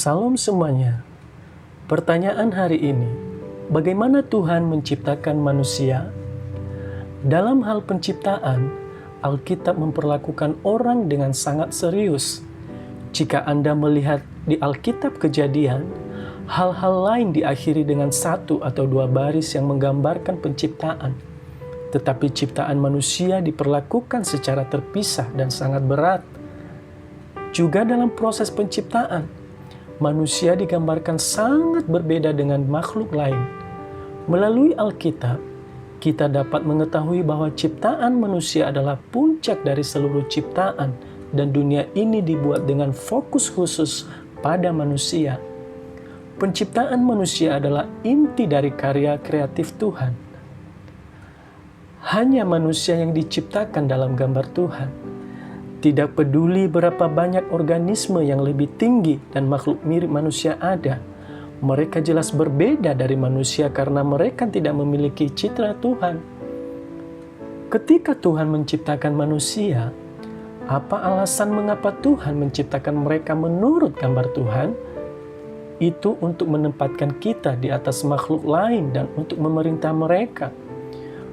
Salam semuanya. Pertanyaan hari ini, bagaimana Tuhan menciptakan manusia? Dalam hal penciptaan, Alkitab memperlakukan orang dengan sangat serius. Jika Anda melihat di Alkitab Kejadian, hal-hal lain diakhiri dengan satu atau dua baris yang menggambarkan penciptaan. Tetapi ciptaan manusia diperlakukan secara terpisah dan sangat berat. Juga dalam proses penciptaan, manusia digambarkan sangat berbeda dengan makhluk lain. Melalui Alkitab, kita dapat mengetahui bahwa ciptaan manusia adalah puncak dari seluruh ciptaan, dan dunia ini dibuat dengan fokus khusus pada manusia. Penciptaan manusia adalah inti dari karya kreatif Tuhan. Hanya manusia yang diciptakan dalam gambar Tuhan. Tidak peduli berapa banyak organisme yang lebih tinggi dan makhluk mirip manusia ada, mereka jelas berbeda dari manusia karena mereka tidak memiliki citra Tuhan. Ketika Tuhan menciptakan manusia, apa alasan mengapa Tuhan menciptakan mereka menurut gambar Tuhan? Itu untuk menempatkan kita di atas makhluk lain dan untuk memerintah mereka.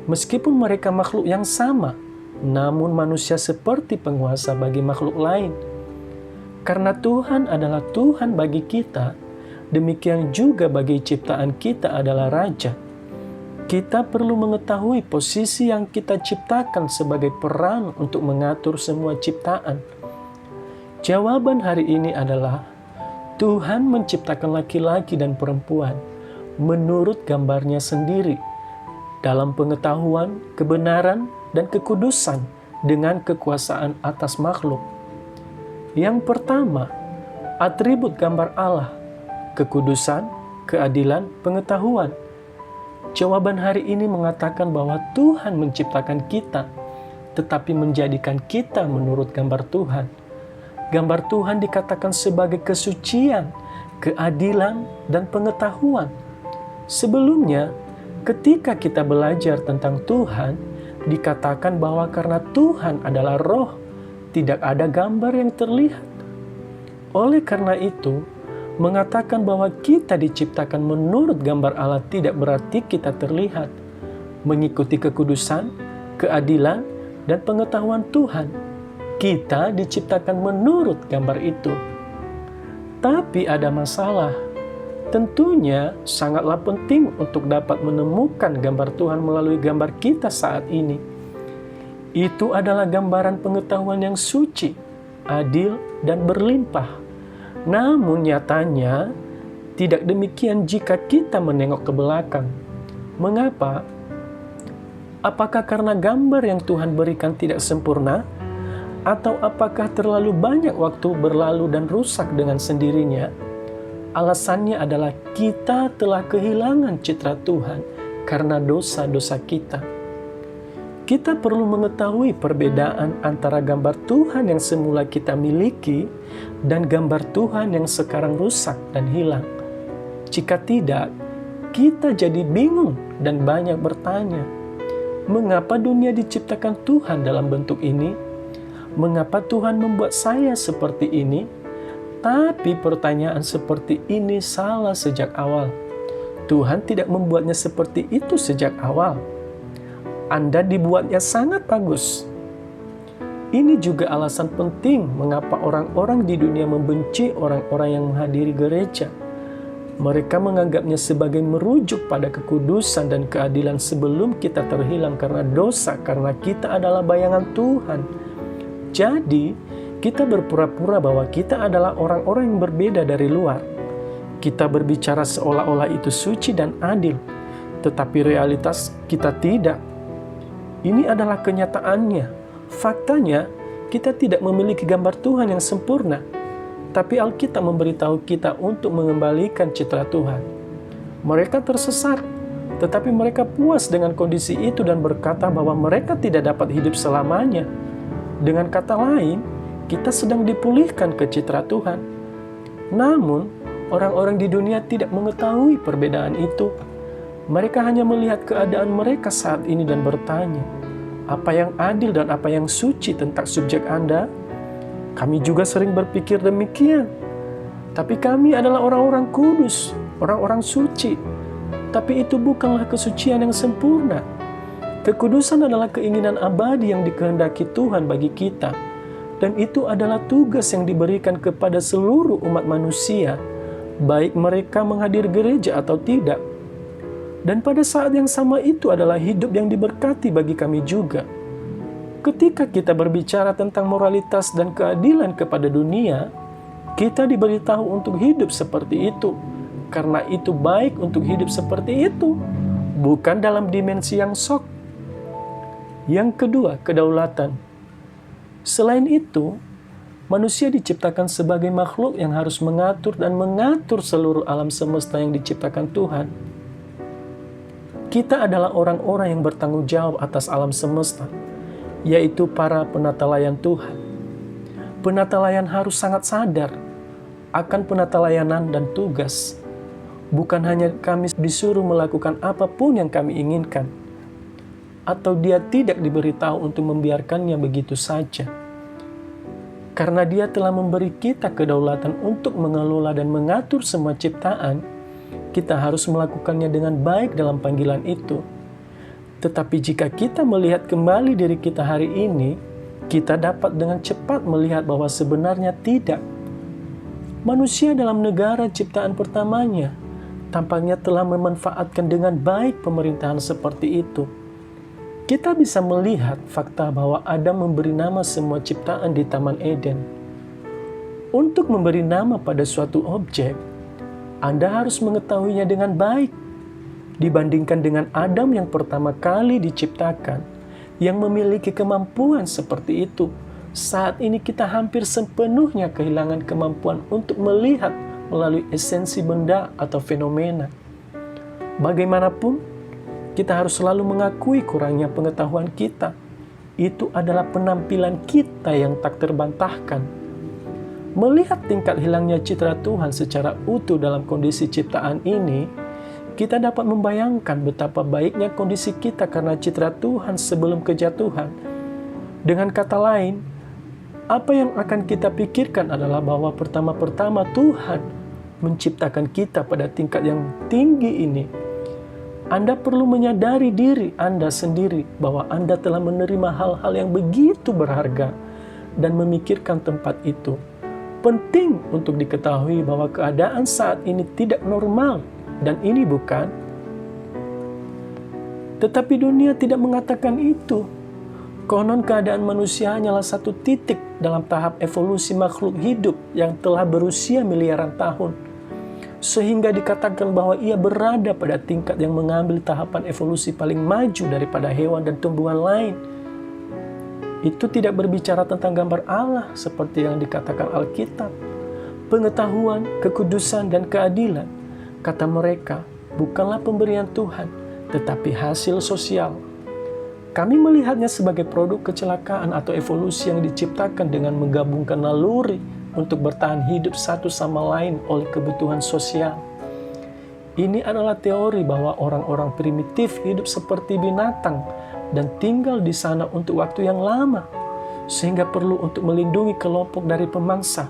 Meskipun mereka makhluk yang sama, namun manusia seperti penguasa bagi makhluk lain. Karena Tuhan adalah Tuhan bagi kita, demikian juga bagi ciptaan kita adalah Raja. Kita perlu mengetahui posisi yang kita ciptakan sebagai peran untuk mengatur semua ciptaan. Jawaban hari ini adalah Tuhan menciptakan laki-laki dan perempuan menurut gambarnya sendiri, dalam pengetahuan, kebenaran, dan kekudusan dengan kekuasaan atas makhluk. Yang pertama, atribut gambar Allah, kekudusan, keadilan, pengetahuan. Jawaban hari ini mengatakan bahwa Tuhan menciptakan kita, tetapi menjadikan kita menurut gambar Tuhan. Gambar Tuhan dikatakan sebagai kesucian, keadilan, dan pengetahuan. Sebelumnya, ketika kita belajar tentang Tuhan, dikatakan bahwa karena Tuhan adalah roh, tidak ada gambar yang terlihat. Oleh karena itu, mengatakan bahwa kita diciptakan menurut gambar Allah tidak berarti kita terlihat, mengikuti kekudusan, keadilan, dan pengetahuan Tuhan. Kita diciptakan menurut gambar itu. Tapi ada masalah. Tentunya sangatlah penting untuk dapat menemukan gambar Tuhan melalui gambar kita saat ini. Itu adalah gambaran pengetahuan yang suci, adil, dan berlimpah. Namun nyatanya tidak demikian jika kita menengok ke belakang. Mengapa? Apakah karena gambar yang Tuhan berikan tidak sempurna? Atau apakah terlalu banyak waktu berlalu dan rusak dengan sendirinya? Alasannya adalah kita telah kehilangan citra Tuhan karena dosa-dosa kita. Kita perlu mengetahui perbedaan antara gambar Tuhan yang semula kita miliki dan gambar Tuhan yang sekarang rusak dan hilang. Jika tidak, kita jadi bingung dan banyak bertanya, mengapa dunia diciptakan Tuhan dalam bentuk ini? Mengapa Tuhan membuat saya seperti ini? Tapi pertanyaan seperti ini salah sejak awal. Tuhan tidak membuatnya seperti itu sejak awal. Anda dibuatnya sangat bagus. Ini juga alasan penting mengapa orang-orang di dunia membenci orang-orang yang menghadiri gereja. Mereka menganggapnya sebagai merujuk pada kekudusan dan keadilan sebelum kita terhilang karena dosa, karena kita adalah bayangan Tuhan. Jadi, kita berpura-pura bahwa kita adalah orang-orang yang berbeda dari luar. Kita berbicara seolah-olah itu suci dan adil, tetapi realitas kita tidak. Ini adalah kenyataannya. Faktanya, kita tidak memiliki gambar Tuhan yang sempurna, tapi Alkitab memberitahu kita untuk mengembalikan citra Tuhan. Mereka tersesat, tetapi mereka puas dengan kondisi itu dan berkata bahwa mereka tidak dapat hidup selamanya. Dengan kata lain, kita sedang dipulihkan ke citra Tuhan. Namun, orang-orang di dunia tidak mengetahui perbedaan itu. Mereka hanya melihat keadaan mereka saat ini dan bertanya, apa yang adil dan apa yang suci tentang subjek Anda? Kami juga sering berpikir demikian. Tapi kami adalah orang-orang kudus, orang-orang suci. Tapi itu bukanlah kesucian yang sempurna. Kekudusan adalah keinginan abadi yang dikehendaki Tuhan bagi kita. Dan itu adalah tugas yang diberikan kepada seluruh umat manusia, baik mereka menghadiri gereja atau tidak. Dan pada saat yang sama itu adalah hidup yang diberkati bagi kami juga. Ketika kita berbicara tentang moralitas dan keadilan kepada dunia, kita diberitahu untuk hidup seperti itu, karena itu baik untuk hidup seperti itu, bukan dalam dimensi yang sok. Yang kedua, kedaulatan. Selain itu, manusia diciptakan sebagai makhluk yang harus mengatur dan mengatur seluruh alam semesta yang diciptakan Tuhan. Kita adalah orang-orang yang bertanggung jawab atas alam semesta, yaitu para penata layan Tuhan. Penata layan harus sangat sadar akan penata layanan dan tugas. Bukan hanya kami disuruh melakukan apapun yang kami inginkan, atau dia tidak diberitahu untuk membiarkannya begitu saja. Karena dia telah memberi kita kedaulatan untuk mengelola dan mengatur semua ciptaan, kita harus melakukannya dengan baik dalam panggilan itu. Tetapi jika kita melihat kembali diri kita hari ini, kita dapat dengan cepat melihat bahwa sebenarnya tidak. Manusia dalam negara ciptaan pertamanya tampaknya telah memanfaatkan dengan baik pemerintahan seperti itu. Kita bisa melihat fakta bahwa Adam memberi nama semua ciptaan di Taman Eden. Untuk memberi nama pada suatu objek, Anda harus mengetahuinya dengan baik. Dibandingkan dengan Adam yang pertama kali diciptakan, yang memiliki kemampuan seperti itu, saat ini kita hampir sepenuhnya kehilangan kemampuan untuk melihat melalui esensi benda atau fenomena. Bagaimanapun, kita harus selalu mengakui kurangnya pengetahuan kita. Itu adalah penampilan kita yang tak terbantahkan. Melihat tingkat hilangnya citra Tuhan secara utuh dalam kondisi ciptaan ini, kita dapat membayangkan betapa baiknya kondisi kita karena citra Tuhan sebelum kejatuhan. Dengan kata lain, apa yang akan kita pikirkan adalah bahwa pertama-pertama Tuhan menciptakan kita pada tingkat yang tinggi ini. Anda perlu menyadari diri Anda sendiri bahwa Anda telah menerima hal-hal yang begitu berharga dan memikirkan tempat itu. Penting untuk diketahui bahwa keadaan saat ini tidak normal, dan ini bukan. Tetapi dunia tidak mengatakan itu. Konon keadaan manusia hanyalah satu titik dalam tahap evolusi makhluk hidup yang telah berusia miliaran tahun. Sehingga dikatakan bahwa ia berada pada tingkat yang mengambil tahapan evolusi paling maju daripada hewan dan tumbuhan lain. Itu tidak berbicara tentang gambar Allah seperti yang dikatakan Alkitab. Pengetahuan, kekudusan, dan keadilan, kata mereka, bukanlah pemberian Tuhan, tetapi hasil sosial. Kami melihatnya sebagai produk kecelakaan atau evolusi yang diciptakan dengan menggabungkan naluri untuk bertahan hidup satu sama lain oleh kebutuhan sosial. Ini adalah teori bahwa orang-orang primitif hidup seperti binatang dan tinggal di sana untuk waktu yang lama, sehingga perlu untuk melindungi kelompok dari pemangsa,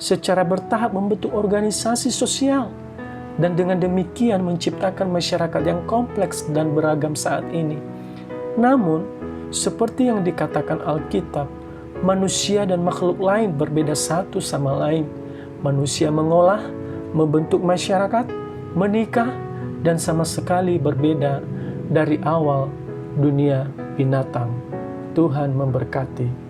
secara bertahap membentuk organisasi sosial, dan dengan demikian menciptakan masyarakat yang kompleks dan beragam saat ini. Namun, seperti yang dikatakan Alkitab, manusia dan makhluk lain berbeda satu sama lain. Manusia mengolah, membentuk masyarakat, menikah, dan sama sekali berbeda dari awal dunia binatang. Tuhan memberkati.